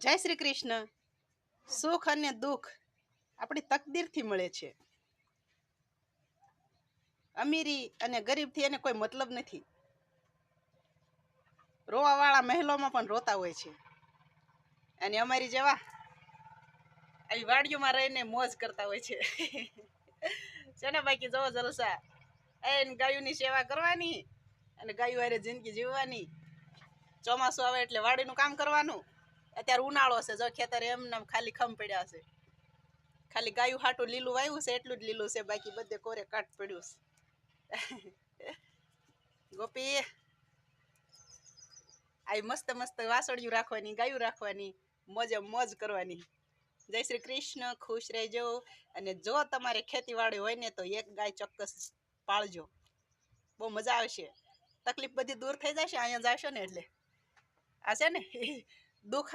જય શ્રી કૃષ્ણ. સુખ અને દુઃખ આપણી તકદીરથી મળે છે. અમીરી અને ગરીબથી એને કોઈ મતલબ નથી. રોવાવાળા મહેલોમાં પણ રોતા હોય છે, અને અમારી જેવા આવી વાડીઓમાં રહીને મોજ કરતા હોય છે. છે ને બાકી જોવો જલસા. એને ગાયોની સેવા કરવાની અને ગાયો હારે જિંદગી જીવવાની. ચોમાસું આવે એટલે વાડીનું કામ કરવાનું. અત્યારે ઉનાળો છે, જો ખેતર એમને ખાલી ખમ પડ્યા છે. ખાલી ગાયું હાટું લીલું વાવ્યું છે, એટલું જ લીલું છે, બાકી બધે કોરે કાટ પડ્યું છે. ગોપી આવી મસ્ત મસ્ત વાસળિયું રાખવાની, ગાયું રાખવાની, મોજે મોજ કરવાની. જય શ્રી કૃષ્ણ. ખુશ રહેજો. અને જો તમારે ખેતીવાડી હોય ને તો એક ગાય ચોક્કસ પાળજો, બહુ મજા આવશે. તકલીફ બધી દૂર થઈ જશે અહીંયા જશો ને એટલે. આ છે ને દુઃખ